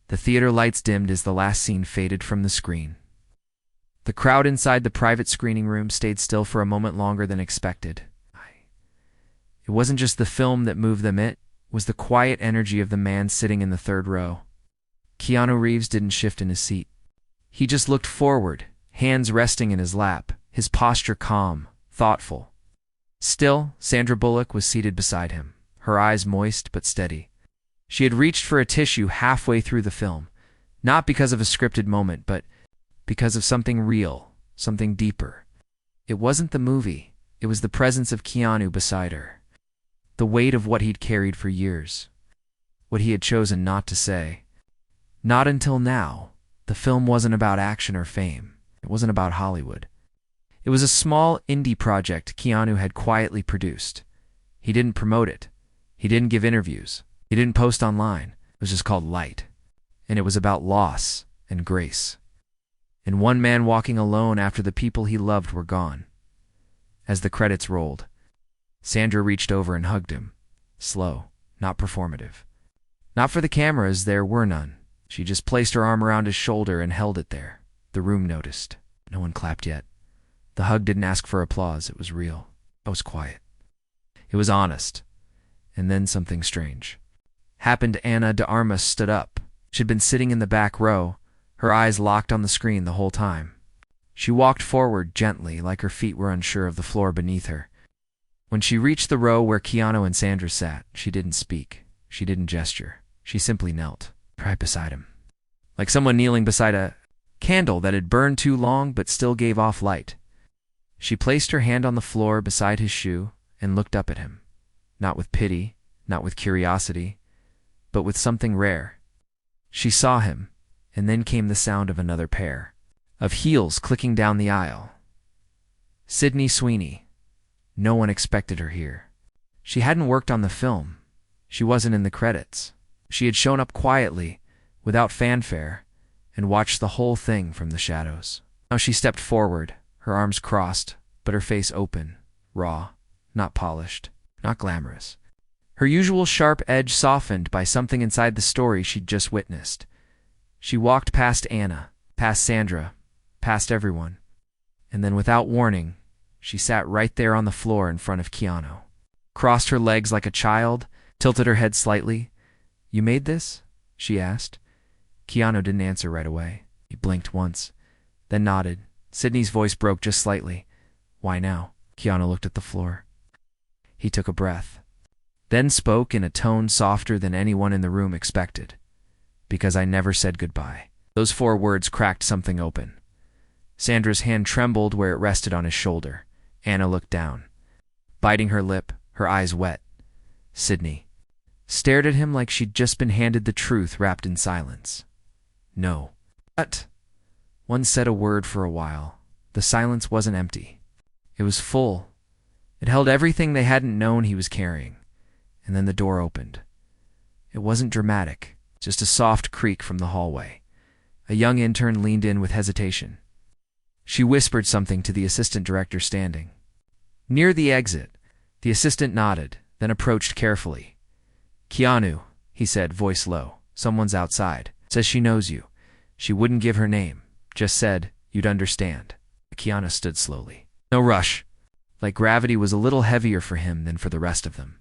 The theater lights dimmed as the last scene faded from the screen. The crowd inside the private screening room stayed still for a moment longer than expected. It wasn't just the film that moved them, it was the quiet energy of the man sitting in the third row. Keanu Reeves didn't shift in his seat. He just looked forward, hands resting in his lap, his posture calm, thoughtful. Still, Sandra Bullock was seated beside him, her eyes moist but steady. She had reached for a tissue halfway through the film, not because of a scripted moment, but because of something real, something deeper. It wasn't the movie, it was the presence of Keanu beside her. The weight of what he'd carried for years. What he had chosen not to say. Not until now. The film wasn't about action or fame. It wasn't about Hollywood. It was a small indie project Keanu had quietly produced. He didn't promote it. He didn't give interviews. He didn't post online. It was just called Light. And it was about loss and grace. And one man walking alone after the people he loved were gone. As the credits rolled, Sandra reached over and hugged him. Slow, not performative. Not for the cameras, there were none. She just placed her arm around his shoulder and held it there. The room noticed. No one clapped yet. The hug didn't ask for applause. It was real. It was quiet. It was honest. And then something strange happened. Ana de Armas stood up. She'd been sitting in the back row, her eyes locked on the screen the whole time. She walked forward gently, like her feet were unsure of the floor beneath her. When she reached the row where Keanu and Sandra sat, she didn't speak. She didn't gesture. She simply knelt, right beside him. Like someone kneeling beside a candle that had burned too long but still gave off light. She placed her hand on the floor beside his shoe and looked up at him. Not with pity, not with curiosity, but with something rare. She saw him, and then came the sound of another pair of heels clicking down the aisle. Sweeney. No one expected her here. She hadn't worked on the film. She wasn't in the credits. She had shown up quietly, without fanfare, and watched the whole thing from the shadows. Now she stepped forward, her arms crossed, but her face open, raw, not polished, not glamorous. Her usual sharp edge softened by something inside the story she'd just witnessed. She walked past Ana, past Sandra, past everyone, and then without warning, she sat right there on the floor in front of Keanu. Crossed her legs like a child, tilted her head slightly. "You made this?" she asked. Keanu didn't answer right away. He blinked once, then nodded. Sydney's voice broke just slightly. "Why now?" Keanu looked at the floor. He took a breath, then spoke in a tone softer than anyone in the room expected. "Because I never said goodbye." Those 4 words cracked something open. Sandra's hand trembled where it rested on his shoulder. Ana looked down, biting her lip, her eyes wet. Sydney stared at him like she'd just been handed the truth wrapped in silence. "No." "What?" One said a word for a while. The silence wasn't empty. It was full. It held everything they hadn't known he was carrying. And then the door opened. It wasn't dramatic, just a soft creak from the hallway. A young intern leaned in with hesitation. She whispered something to the assistant director standing near the exit. The assistant nodded, then approached carefully. "Keanu," he said, voice low. "Someone's outside. Says she knows you. She wouldn't give her name. Just said you'd understand." Keanu stood slowly. No rush. Like gravity was a little heavier for him than for the rest of them.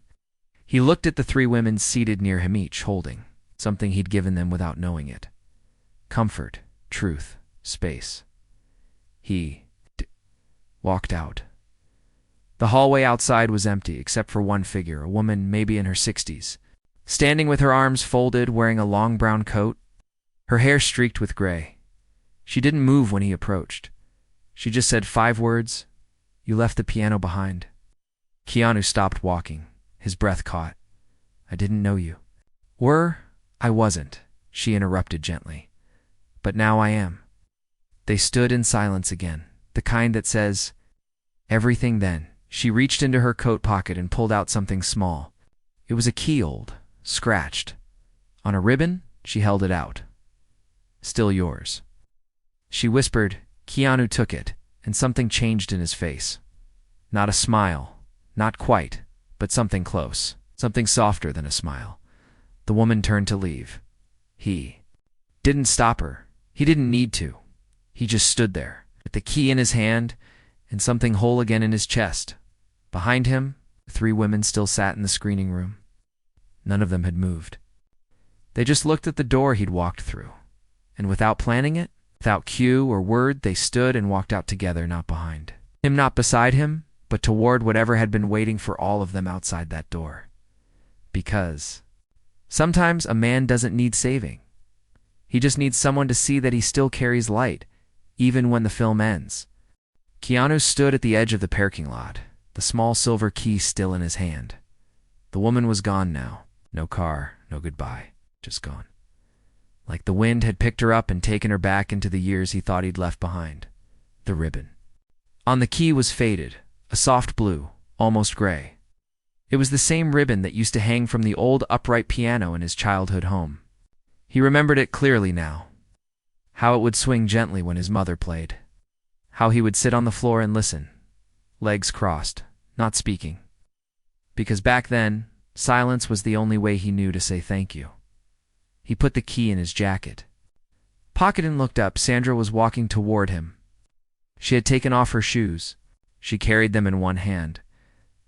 He looked at the 3 women seated near him, each holding something he'd given them without knowing it. Comfort, truth, space. He walked out. The hallway outside was empty, except for one figure, a woman maybe in her 60s, standing with her arms folded, wearing a long brown coat, her hair streaked with gray. She didn't move when he approached. She just said 5 words, "You left the piano behind." Keanu stopped walking, his breath caught. "I didn't know you." I wasn't," she interrupted gently. "But now I am." They stood in silence again, the kind that says everything. Then she reached into her coat pocket and pulled out something small. It was a key, old, scratched. On a ribbon, she held it out. "Still yours." She whispered. Keanu took it, and something changed in his face. Not a smile, not quite, but something close, something softer than a smile. The woman turned to leave. He Didn't stop her. He didn't need to. He just stood there, with the key in his hand and something whole again in his chest. Behind him, the three women still sat in the screening room. None of them had moved. They just looked at the door he'd walked through, and without planning it, without cue or word, they stood and walked out together, not behind him, not beside him, but toward whatever had been waiting for all of them outside that door. Because sometimes a man doesn't need saving. He just needs someone to see that he still carries light, even when the film ends. Keanu stood at the edge of the parking lot, the small silver key still in his hand. The woman was gone now. No car, no goodbye, just gone. Like the wind had picked her up and taken her back into the years he thought he'd left behind. The ribbon on the key was faded, a soft blue, almost gray. It was the same ribbon that used to hang from the old upright piano in his childhood home. He remembered it clearly now. How it would swing gently when his mother played. How he would sit on the floor and listen, legs crossed, not speaking. Because back then, silence was the only way he knew to say thank you. He put the key in his jacket. Pocketed and looked up. Sandra was walking toward him. She had taken off her shoes. She carried them in one hand.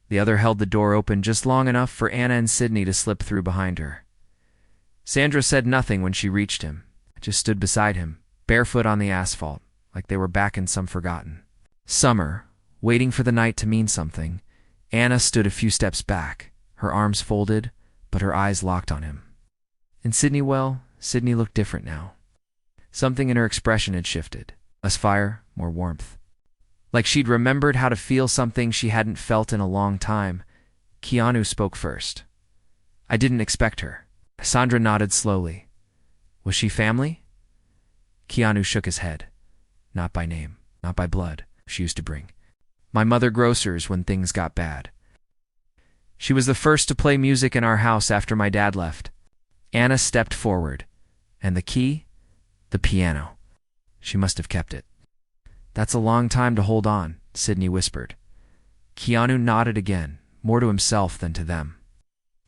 The other held the door open just long enough for Anna and Sydney to slip through behind her. Sandra said nothing when she reached him, just stood beside him, barefoot on the asphalt, like they were back in some forgotten summer, waiting for the night to mean something. Anna stood a few steps back, her arms folded, but her eyes locked on him. And Sydney, well, Sydney looked different now. Something in her expression had shifted. Less fire, more warmth. Like she'd remembered how to feel something she hadn't felt in a long time. Keanu spoke first. I didn't expect her. Sandra nodded slowly. Was she family? Keanu shook his head. Not by name, not by blood, she used to bring. My mother grocers when things got bad. She was the first to play music in our house after my dad left. Anna stepped forward. And the key? The piano. She must have kept it. That's a long time to hold on, Sydney whispered. Keanu nodded again, more to himself than to them.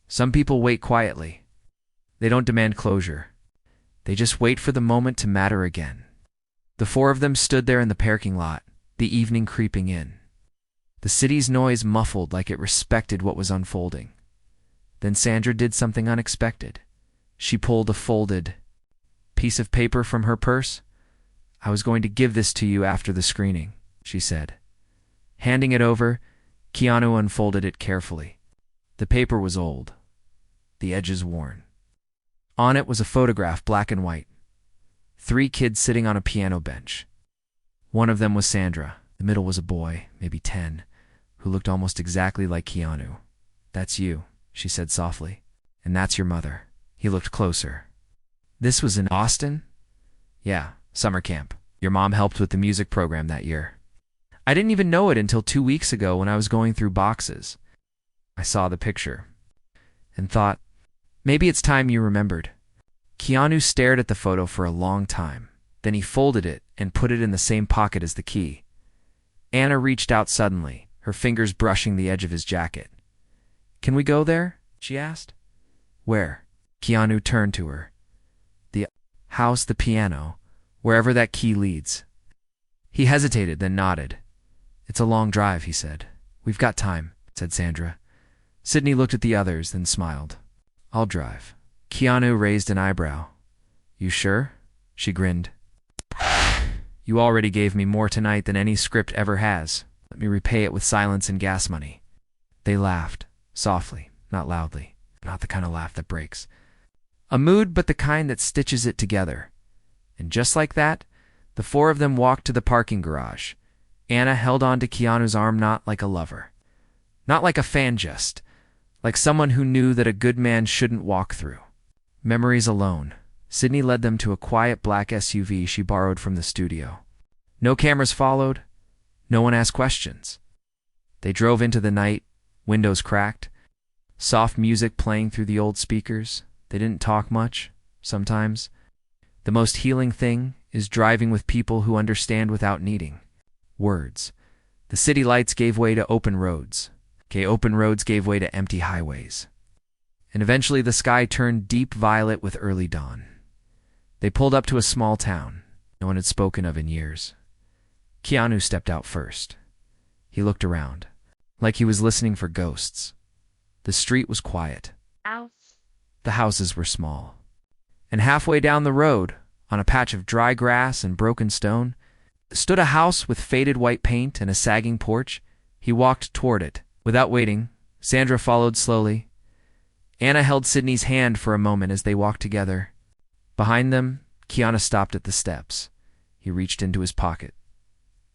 Some people wait quietly. They don't demand closure. They just wait for the moment to matter again. The four of them stood there in the parking lot, the evening creeping in. The city's noise muffled like it respected what was unfolding. Then Sandra did something unexpected. She pulled a folded piece of paper from her purse. I was going to give this to you after the screening, she said. Handing it over, Keanu unfolded it carefully. The paper was old, the edges worn. On it was a photograph, black and white. 3 kids sitting on a piano bench. One of them was Sandra. The middle was a boy, maybe 10, who looked almost exactly like Keanu. That's you, she said softly. And that's your mother. He looked closer. This was in Austin? Yeah, summer camp. Your mom helped with the music program that year. I didn't even know it until 2 weeks ago when I was going through boxes. I saw the picture and thought, maybe it's time you remembered. Keanu stared at the photo for a long time. Then he folded it and put it in the same pocket as the key. Anna reached out suddenly, her fingers brushing the edge of his jacket. Can we go there? She asked. Where? Keanu turned to her. The house, the piano, wherever that key leads. He hesitated, then nodded. It's a long drive, he said. We've got time, said Sandra. Sydney looked at the others, then smiled. I'll drive. Keanu raised an eyebrow. You sure? She grinned. You already gave me more tonight than any script ever has. Let me repay it with silence and gas money. They laughed, softly, not loudly, not the kind of laugh that breaks. A mood, but the kind that stitches it together. And just like that, the 4 of them walked to the parking garage. Anna held on to Keanu's arm, not like a lover. Not like a fan, just like someone who knew that a good man shouldn't walk through. Memories alone. Sydney led them to a quiet black SUV she borrowed from the studio. No cameras followed. No one asked questions. They drove into the night, windows cracked, soft music playing through the old speakers. They didn't talk much, sometimes. The most healing thing is driving with people who understand without needing words. The city lights gave way to open roads. Open roads gave way to empty highways. And eventually the sky turned deep violet with early dawn. They pulled up to a small town no one had spoken of in years. Keanu stepped out first. He looked around, like he was listening for ghosts. The street was quiet. The houses were small. And halfway down the road, on a patch of dry grass and broken stone, stood a house with faded white paint and a sagging porch. He walked toward it. Without waiting, Sandra followed slowly. Anna held Sydney's hand for a moment as they walked together. Behind them, Keanu stopped at the steps. He reached into his pocket,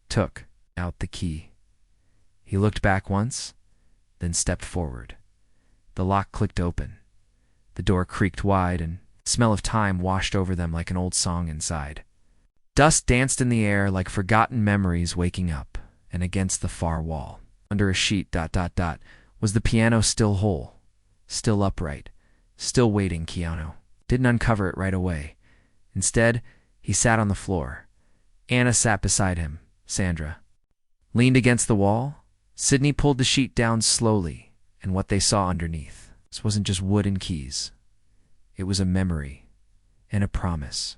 took out the key. He looked back once, then stepped forward. The lock clicked open. The door creaked wide, and the smell of time washed over them like an old song inside. Dust danced in the air like forgotten memories waking up, and against the far wall, under a sheet, was the piano still whole, still upright, still waiting. Keanu didn't uncover it right away. Instead, he sat on the floor. Anna sat beside him. Sandra leaned against the wall. Sydney pulled the sheet down slowly, and what they saw underneath, this wasn't just wood and keys. It was a memory, and a promise,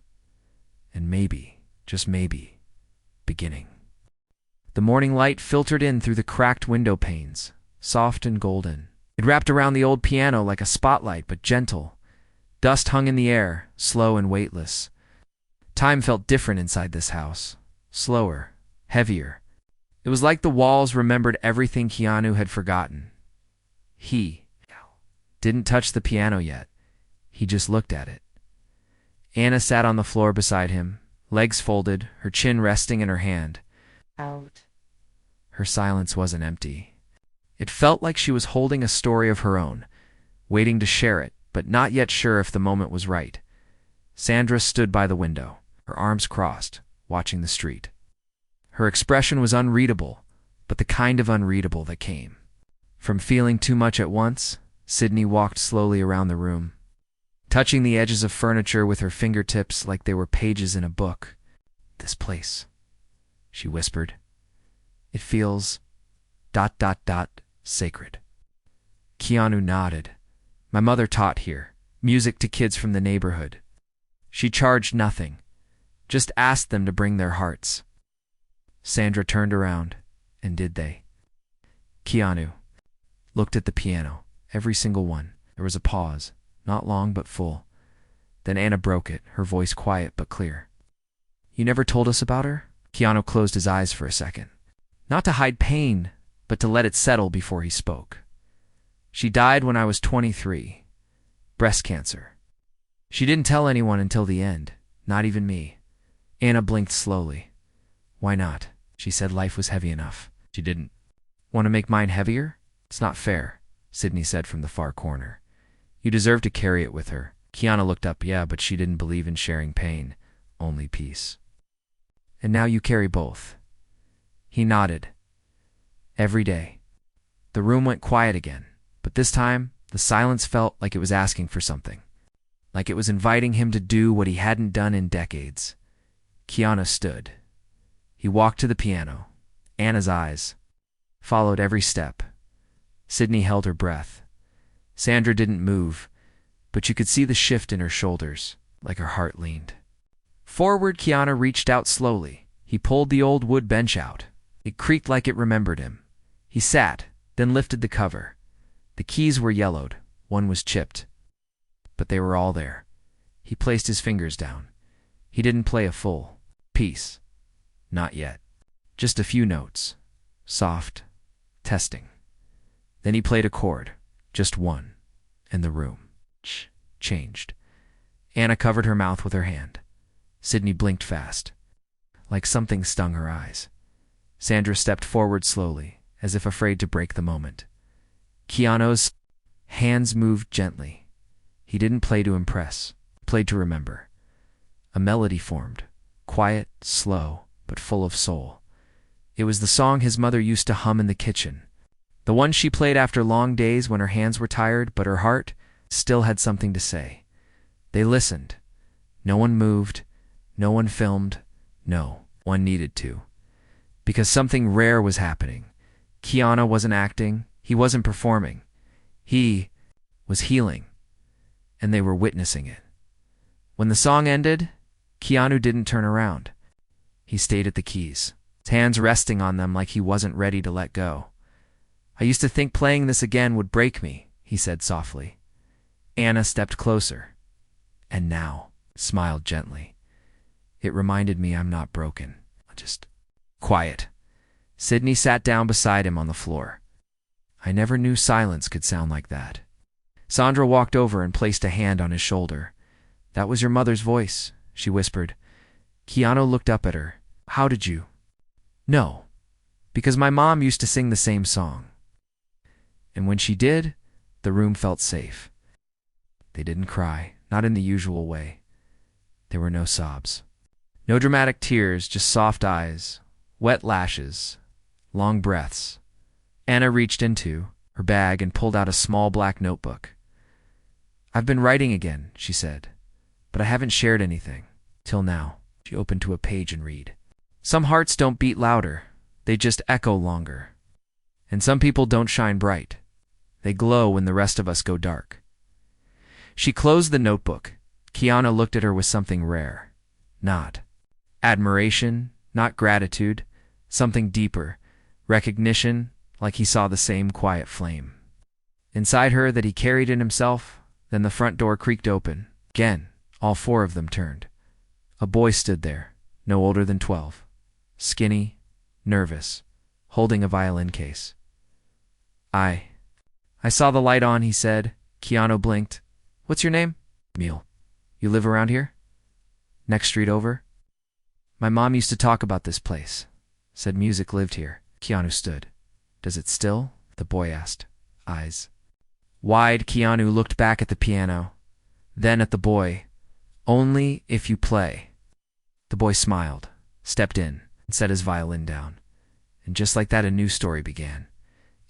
and maybe, just maybe, beginning. The morning light filtered in through the cracked window panes, soft and golden. It wrapped around the old piano like a spotlight, but gentle. Dust hung in the air, slow and weightless. Time felt different inside this house, slower, heavier. It was like the walls remembered everything Keanu had forgotten. He didn't touch the piano yet. He just looked at it. Anna sat on the floor beside him, legs folded, her chin resting in her hand. Her silence wasn't empty. It felt like she was holding a story of her own, waiting to share it, but not yet sure if the moment was right. Sandra stood by the window, her arms crossed, watching the street. Her expression was unreadable, but the kind of unreadable that came from feeling too much at once. Sydney walked slowly around the room, touching the edges of furniture with her fingertips like they were pages in a book. "This place," she whispered. "It feels ... sacred." Keanu nodded. "My mother taught here, music to kids from the neighborhood. She charged nothing, just asked them to bring their hearts." Sandra turned around, and did they? Keanu looked at the piano, every single one. There was a pause, not long but full. Then Anna broke it, her voice quiet but clear. "You never told us about her?" Keanu closed his eyes for a second, not to hide pain, but to let it settle before he spoke. "She died when I was 23. Breast cancer. She didn't tell anyone until the end, not even me." Anna blinked slowly. "Why not?" She said life was heavy enough. She didn't want to make mine heavier? "It's not fair," Sydney said from the far corner. "You deserve to carry it with her." Keanu looked up. "Yeah, but she didn't believe in sharing pain, only peace. And now you carry both." He nodded. "Every day." The room went quiet again, but this time the silence felt like it was asking for something, like it was inviting him to do what he hadn't done in decades. Keanu stood. He walked to the piano. Anna's eyes followed every step. Sydney held her breath. Sandra didn't move, but you could see the shift in her shoulders, like her heart leaned. Forward, Keanu reached out slowly. He pulled the old wood bench out. It creaked like it remembered him. He sat, then lifted the cover. The keys were yellowed. One was chipped. But they were all there. He placed his fingers down. He didn't play a full piece. Not yet. Just a few notes. Soft. Testing. Then he played a chord. Just one. And the room changed. Anna covered her mouth with her hand. Sydney blinked fast, like something stung her eyes. Sandra stepped forward slowly, as if afraid to break the moment. Keanu's hands moved gently. He didn't play to impress, played to remember. A melody formed, quiet, slow, but full of soul. It was the song his mother used to hum in the kitchen, the one she played after long days when her hands were tired, but her heart still had something to say. They listened. No one moved, no one filmed, no one needed to. Because something rare was happening. Keanu wasn't acting, he wasn't performing. He was healing, and they were witnessing it. When the song ended, Keanu didn't turn around. He stayed at the keys, his hands resting on them like he wasn't ready to let go. "I used to think playing this again would break me," he said softly. Anna stepped closer. "And now," smiled gently, "it reminded me I'm not broken. Just quiet." Sydney sat down beside him on the floor. "I never knew silence could sound like that." Sandra walked over and placed a hand on his shoulder. "That was your mother's voice," she whispered. Keanu looked up at her. "How did you?" "No, because my mom used to sing the same song. And when she did, the room felt safe." They didn't cry, not in the usual way. There were no sobs. No dramatic tears, just soft eyes, wet lashes, long breaths. Anna reached into her bag and pulled out a small black notebook. "I've been writing again," she said, "but I haven't shared anything. Till now." She opened to a page and read. "Some hearts don't beat louder, they just echo longer. And some people don't shine bright. They glow when the rest of us go dark." She closed the notebook. Keanu looked at her with something rare. Not admiration, not gratitude, something deeper, recognition, like he saw the same quiet flame inside her that he carried in himself. Then the front door creaked open. Again, all four of them turned. A boy stood there, no older than 12, skinny, nervous, holding a violin case. I saw the light on," he said. Keanu blinked. "What's your name?" "Emil. You live around here?" "Next street over." "My mom used to talk about this place. Said music lived here." Keanu stood. "Does it still?" the boy asked, eyes wide. Keanu looked back at the piano, then at the boy. "Only if you play." The boy smiled, stepped in, and set his violin down. And just like that, a new story began.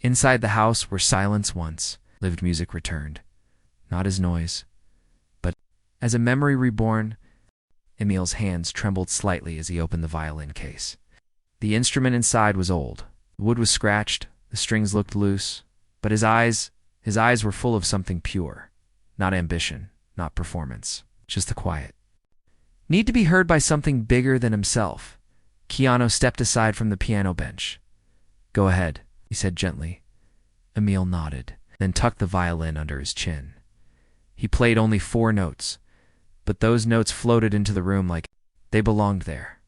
Inside the house where silence once lived, music returned. Not as noise, but as a memory reborn. Emil's hands trembled slightly as he opened the violin case. The instrument inside was old. The wood was scratched, the strings looked loose, but his eyes were full of something pure. Not ambition, not performance, just the quiet. Need to be heard by something bigger than himself. Keanu stepped aside from the piano bench. "Go ahead," he said gently. Emil nodded, then tucked the violin under his chin. He played only 4 notes, but those notes floated into the room like they belonged there.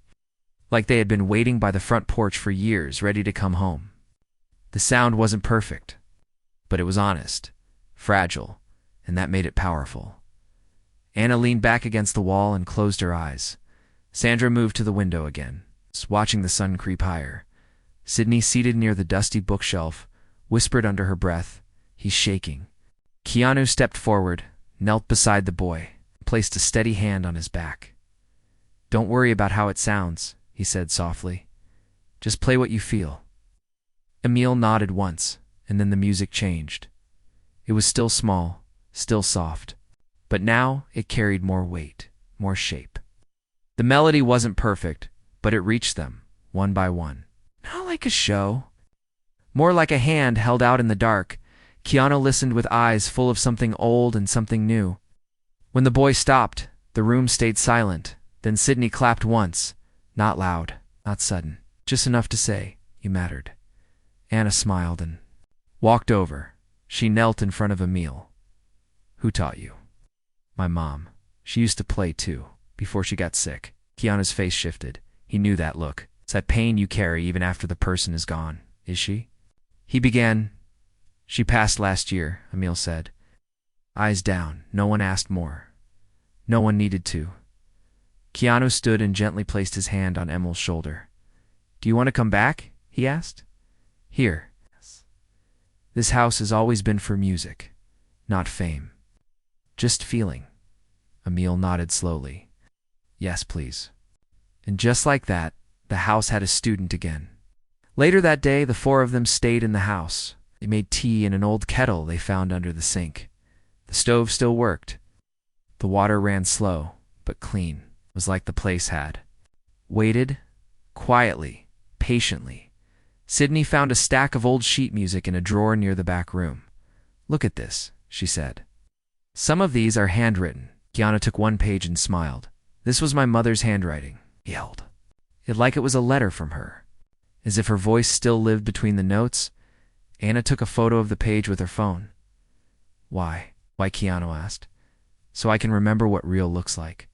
Like they had been waiting by the front porch for years, ready to come home. The sound wasn't perfect, but it was honest, fragile, and that made it powerful. Anna leaned back against the wall and closed her eyes. Sandra moved to the window again, watching the sun creep higher. Sydney, seated near the dusty bookshelf, whispered under her breath, "He's shaking." Keanu stepped forward, knelt beside the boy, and placed a steady hand on his back. "Don't worry about how it sounds," he said softly. "Just play what you feel." Emil nodded once, and then the music changed. It was still small, still soft, but now it carried more weight, more shape. The melody wasn't perfect, but it reached them, one by one. Not like a show, more like a hand held out in the dark. Keanu listened with eyes full of something old and something new. When the boy stopped, the room stayed silent. Then Sydney clapped once, not loud, not sudden, just enough to say, "You mattered." Anna smiled and walked over. She knelt in front of Emil. "Who taught you?" "My mom. She used to play too, before she got sick." Keanu's face shifted. He knew that look. "It's that pain you carry even after the person is gone, is she?" He began. "She passed last year," Emil said. Eyes down. No one asked more. No one needed to. Keanu stood and gently placed his hand on Emil's shoulder. "Do you want to come back?" he asked. "Here. This house has always been for music, not fame. Just feeling." Emil nodded slowly. "Yes, please." And just like that, the house had a student again. Later that day, the 4 of them stayed in the house. They made tea in an old kettle they found under the sink. The stove still worked. The water ran slow, but clean. It was like the place had waited, quietly, patiently. Sydney found a stack of old sheet music in a drawer near the back room. "Look at this," she said. "Some of these are handwritten." Keanu took one page and smiled. This was my mother's handwriting, he yelled. It like it was a letter from her. As if her voice still lived between the notes, Anna took a photo of the page with her phone. Why? Why, Keanu asked. So I can remember what real looks like.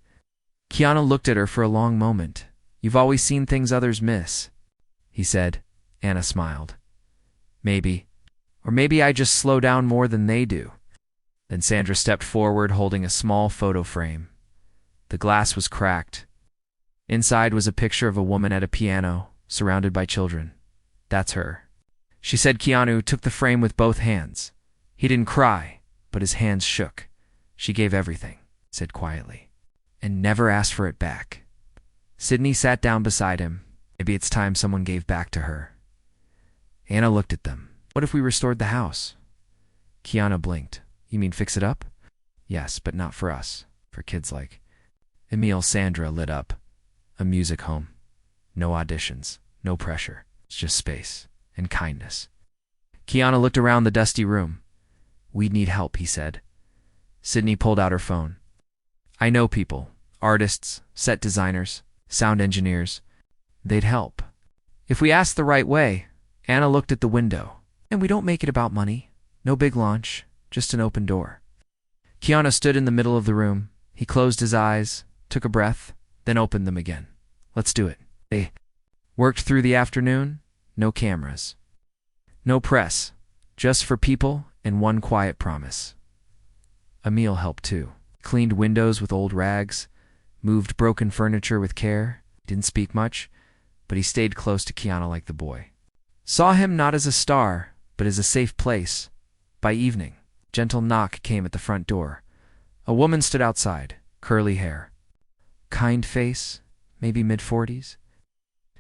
Keanu looked at her for a long moment. You've always seen things others miss, he said. Anna smiled. Maybe. Or maybe I just slow down more than they do. Then Sandra stepped forward holding a small photo frame. The glass was cracked. Inside was a picture of a woman at a piano, surrounded by children. That's her. She said. Keanu took the frame with both hands. He didn't cry, but his hands shook. She gave everything, said quietly, and never asked for it back. Sydney sat down beside him. Maybe it's time someone gave back to her. Anna looked at them. What if we restored the house? Keanu blinked. You mean fix it up? Yes, but not for us. For kids like Emil. Sandra lit up. A music home. No auditions. No pressure. It's just space and kindness. Keanu looked around the dusty room. We'd need help, he said. Sydney pulled out her phone. I know people. Artists, set designers, sound engineers. They'd help. If we asked the right way. Anna looked at the window. And we don't make it about money. No big launch. Just an open door. Keanu stood in the middle of the room. He closed his eyes, took a breath, then opened them again. Let's do it. They worked through the afternoon. No cameras. No press. Just for people and one quiet promise. Emil helped too. Cleaned windows with old rags, moved broken furniture with care, didn't speak much, but he stayed close to Keanu like the boy. Saw him not as a star, but as a safe place. By evening, gentle knock came at the front door. A woman stood outside, curly hair. Kind face, maybe mid-40s.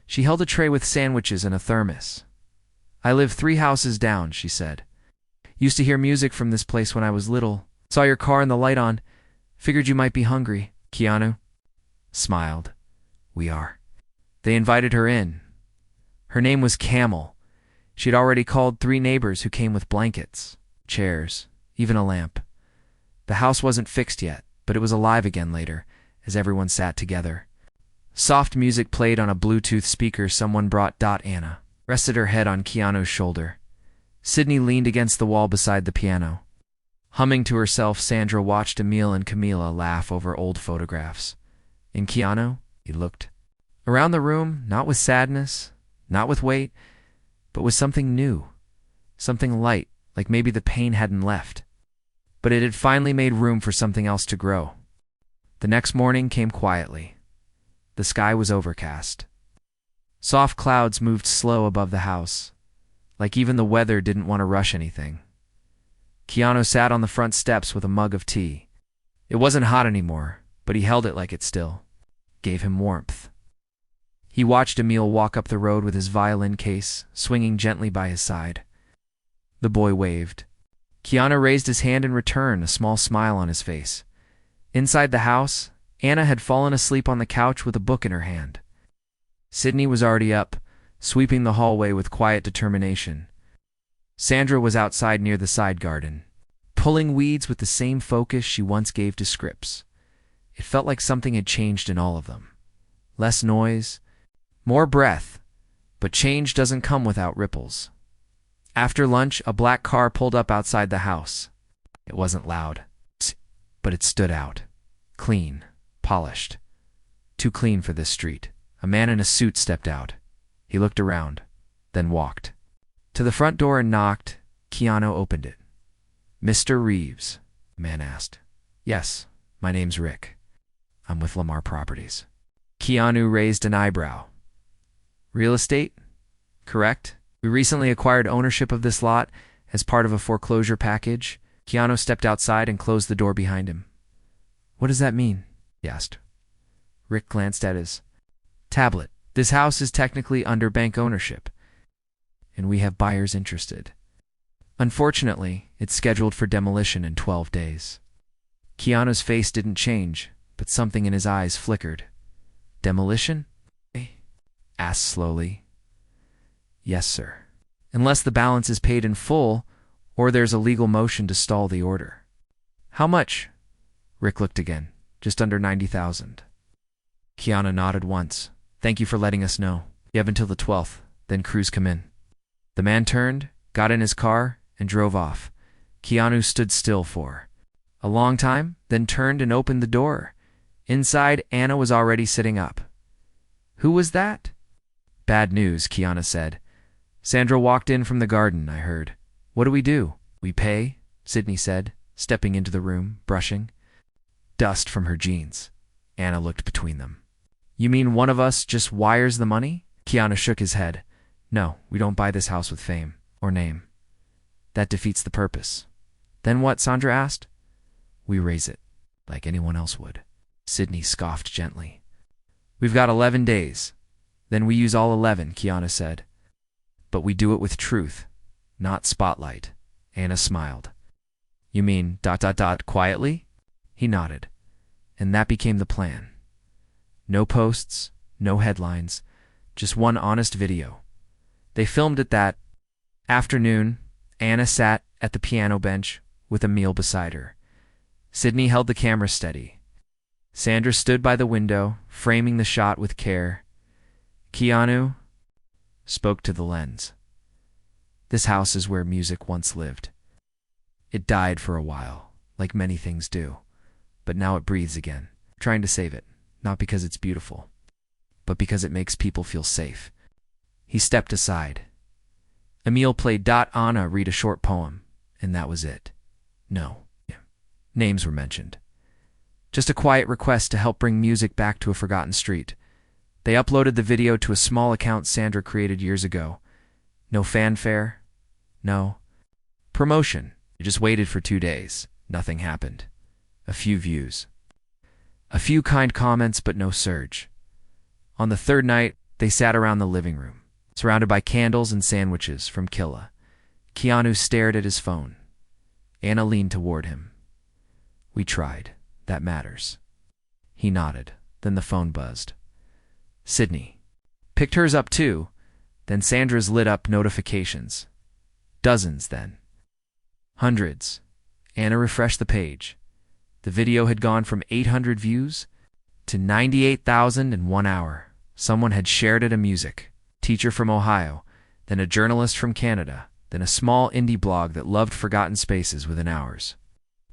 She held a tray with sandwiches and a thermos. I live 3 houses down, she said. Used to hear music from this place when I was little. Saw your car and the light on. Figured you might be hungry. Keanu smiled. We are. They invited her in. Her name was Camel. She'd already called 3 neighbors who came with blankets, chairs, even a lamp. The house wasn't fixed yet, but it was alive again later, as everyone sat together. Soft music played on a Bluetooth speaker someone brought. Anna rested her head on Keanu's shoulder. Sydney leaned against the wall beside the piano. Humming to herself, Sandra watched Emil and Camila laugh over old photographs. In Keanu, he looked around the room, not with sadness, not with weight, but with something new, something light, like maybe the pain hadn't left. But it had finally made room for something else to grow. The next morning came quietly. The sky was overcast. Soft clouds moved slow above the house, like even the weather didn't want to rush anything. Keanu sat on the front steps with a mug of tea. It wasn't hot anymore, but he held it like it still gave him warmth. He watched Emil walk up the road with his violin case, swinging gently by his side. The boy waved. Keanu raised his hand in return, a small smile on his face. Inside the house, Anna had fallen asleep on the couch with a book in her hand. Sydney was already up, sweeping the hallway with quiet determination. Sandra was outside near the side garden, pulling weeds with the same focus she once gave to scripts. It felt like something had changed in all of them. Less noise, more breath, but change doesn't come without ripples. After lunch, a black car pulled up outside the house. It wasn't loud, but it stood out. Clean, polished. Too clean for this street. A man in a suit stepped out. He looked around, then walked to the front door and knocked. Keanu opened it. Mr. Reeves, the man asked. Yes, my name's Rick. I'm with Lamar Properties. Keanu raised an eyebrow. Real estate? Correct. We recently acquired ownership of this lot as part of a foreclosure package. Keanu stepped outside and closed the door behind him. What does that mean? He asked. Rick glanced at his tablet. This house is technically under bank ownership, and we have buyers interested. Unfortunately, it's scheduled for demolition in 12 days. Keanu's face didn't change, but something in his eyes flickered. Demolition? Asked slowly. Yes, sir. Unless the balance is paid in full, or there's a legal motion to stall the order. How much? Rick looked again. Just under 90,000. Keanu nodded once. Thank you for letting us know. You have until the 12th, then crews come in. The man turned, got in his car, and drove off. Keanu stood still for a long time, then turned and opened the door. Inside, Anna was already sitting up. Who was that? Bad news, Keanu said. Sandra walked in from the garden, I heard. What do we do? We pay, Sydney said, stepping into the room, brushing dust from her jeans. Anna looked between them. You mean one of us just wires the money? Keanu shook his head. No, we don't buy this house with fame or name. That defeats the purpose. Then what? Sandra asked. We raise it, like anyone else would. Sydney scoffed gently. We've got 11 days. Then we use all 11, Keanu said. But we do it with truth, not spotlight. Anna smiled. You mean ... quietly? He nodded. And that became the plan. No posts, no headlines, just one honest video. They filmed it that afternoon. Anna sat at the piano bench with a meal beside her. Sydney held the camera steady. Sandra stood by the window, framing the shot with care. Keanu spoke to the lens. This house is where music once lived. It died for a while, like many things do, but now it breathes again, trying to save it, not because it's beautiful, but because it makes people feel safe. He stepped aside. Emile played Anna read a short poem, and that was it. No names were mentioned. Just a quiet request to help bring music back to a forgotten street. They uploaded the video to a small account Sandra created years ago. No fanfare, no promotion. They just waited for 2 days. Nothing happened. A few views. A few kind comments, but no surge. On the third night, they sat around the living room, surrounded by candles and sandwiches from Killa. Keanu stared at his phone. Anna leaned toward him. We tried. That matters. He nodded. Then the phone buzzed. Sydney picked hers up too. Then Sandra's lit up notifications. Dozens then. Hundreds. Anna refreshed the page. The video had gone from 800 views to 98,000 in 1 hour. Someone had shared it. A music teacher from Ohio, then a journalist from Canada, then a small indie blog that loved forgotten spaces within hours.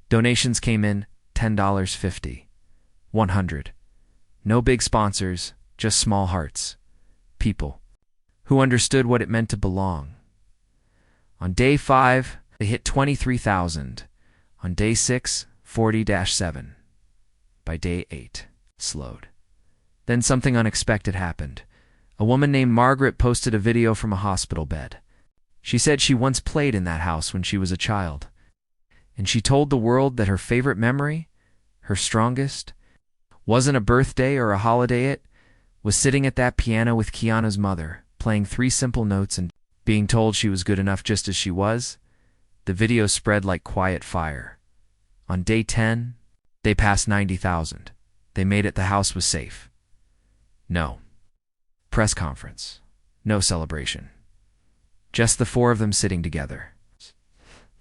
Donations came in, $10, $50, $100. No big sponsors, just small hearts. People who understood what it meant to belong. On day 5, they hit 23,000. On day 6, 40-7. By day 8, slowed. Then something unexpected happened. A woman named Margaret posted a video from a hospital bed. She said she once played in that house when she was a child. And she told the world that her favorite memory, her strongest, wasn't a birthday or a holiday. It was sitting at that piano with Keanu's mother, playing 3 simple notes and being told she was good enough just as she was. The video spread like quiet fire. On day 10, they passed 90,000. They made it. The house was safe. No press conference. No celebration. Just the 4 of them sitting together,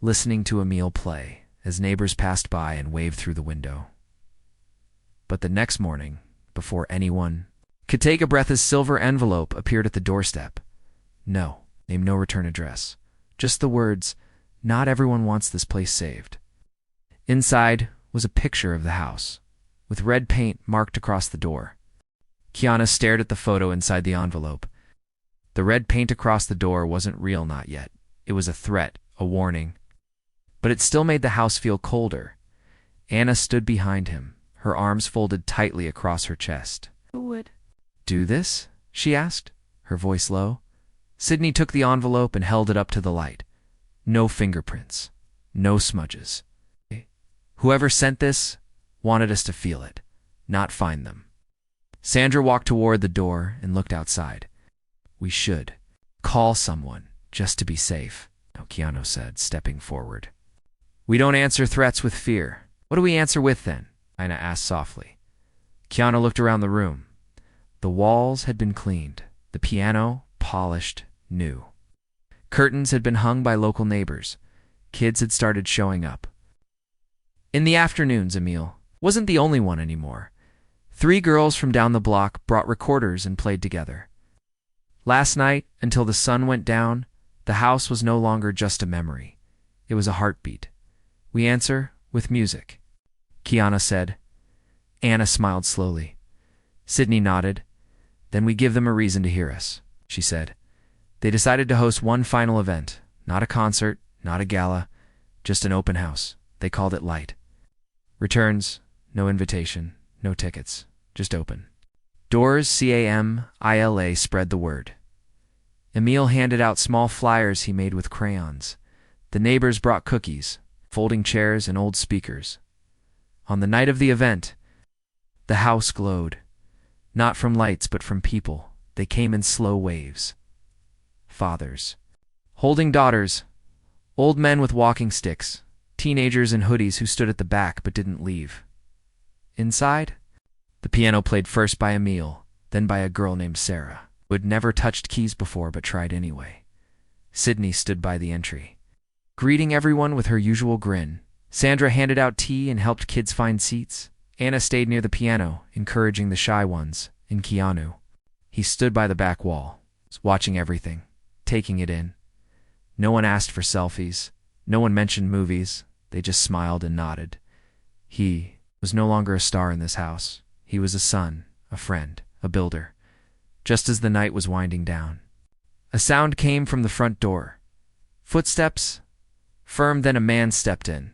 listening to Emile play as neighbors passed by and waved through the window. But the next morning, before anyone could take a breath, a silver envelope appeared at the doorstep. No name, no return address. Just the words, "Not everyone wants this place saved." Inside was a picture of the house, with red paint marked across the door. Keanu stared at the photo inside the envelope. The red paint across the door wasn't real, not yet. It was a threat, a warning. But it still made the house feel colder. Anna stood behind him, her arms folded tightly across her chest. Who would do this? She asked, her voice low. Sydney took the envelope and held it up to the light. No fingerprints, no smudges. Whoever sent this wanted us to feel it, not find them. Sandra walked toward the door and looked outside. We should call someone just to be safe, Keanu said, stepping forward. We don't answer threats with fear. What do we answer with then? Anna asked softly. Keanu looked around the room. The walls had been cleaned, the piano polished, new. Curtains had been hung by local neighbors. Kids had started showing up. In the afternoons, Emile wasn't the only one anymore. 3 girls from down the block brought recorders and played together. Last night, until the sun went down, the house was no longer just a memory. It was a heartbeat. We answer with music, Keanu said. Anna smiled slowly. Sydney nodded. Then we give them a reason to hear us, she said. They decided to host one final event, not a concert, not a gala, just an open house. They called it Light. Returns, no invitation, no tickets, just open. Doors, CAMILA, spread the word. Emil handed out small flyers he made with crayons. The neighbors brought cookies, folding chairs, and old speakers. On the night of the event, the house glowed. Not from lights, but from people. They came in slow waves. Fathers, holding daughters, old men with walking sticks, teenagers in hoodies who stood at the back but didn't leave. Inside, the piano played first by Emil, then by a girl named Sarah, who had never touched keys before but tried anyway. Sydney stood by the entry, greeting everyone with her usual grin. Sandra handed out tea and helped kids find seats. Anna stayed near the piano, encouraging the shy ones, and Keanu. He stood by the back wall, watching everything, taking it in. No one asked for selfies. No one mentioned movies. They just smiled and nodded. He was no longer a star in this house. He was a son, a friend, a builder. Just as the night was winding down, a sound came from the front door. Footsteps, firm, then a man stepped in.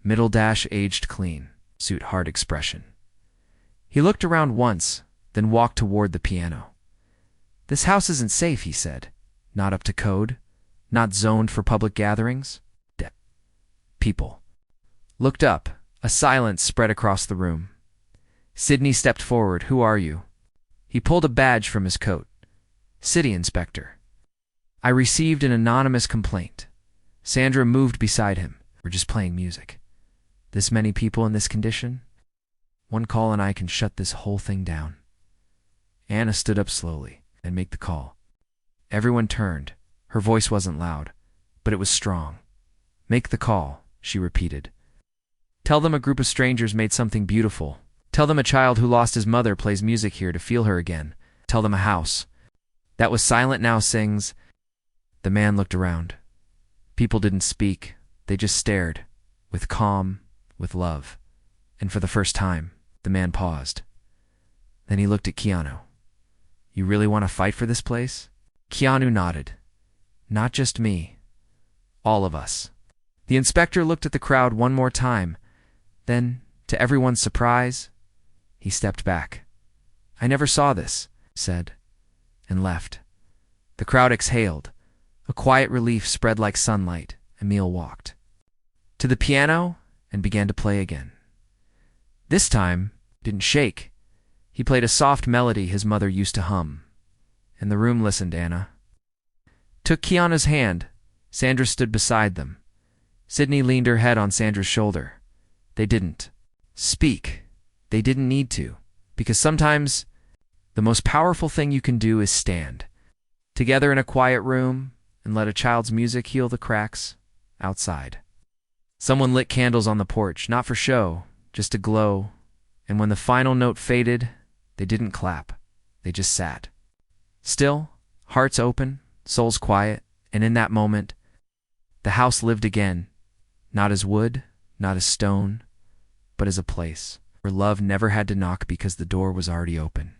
Aged clean, suit hard expression. He looked around once, then walked toward the piano. This house isn't safe, he said. Not up to code. Not zoned for public gatherings. People looked up. A silence spread across the room. Sydney stepped forward. Who are you? He pulled a badge from his coat. City Inspector. I received an anonymous complaint. Sandra moved beside him. We're just playing music. This many people in this condition? One call and I can shut this whole thing down. Anna stood up slowly and made the call. Everyone turned. Her voice wasn't loud, but it was strong. Make the call, she repeated. Tell them a group of strangers made something beautiful. Tell them a child who lost his mother plays music here to feel her again. Tell them a house that was silent now sings. The man looked around. People didn't speak. They just stared, with calm, with love. And for the first time, the man paused. Then he looked at Keanu. You really want to fight for this place? Keanu nodded. Not just me. All of us. The inspector looked at the crowd one more time. Then, to everyone's surprise, he stepped back. I never saw this, said, and left. The crowd exhaled. A quiet relief spread like sunlight. Emil walked to the piano and began to play again. This time, didn't shake. He played a soft melody his mother used to hum. And the room listened. Anna took Keanu's hand. Sandra stood beside them. Sydney leaned her head on Sandra's shoulder. They didn't speak. They didn't need to, because sometimes the most powerful thing you can do is stand together in a quiet room and let a child's music heal the cracks outside. Someone lit candles on the porch, not for show, just to glow, and when the final note faded, they didn't clap. They just sat. Still, hearts open, souls quiet, and in that moment, the house lived again, not as wood, not as stone, but as a place where love never had to knock because the door was already open.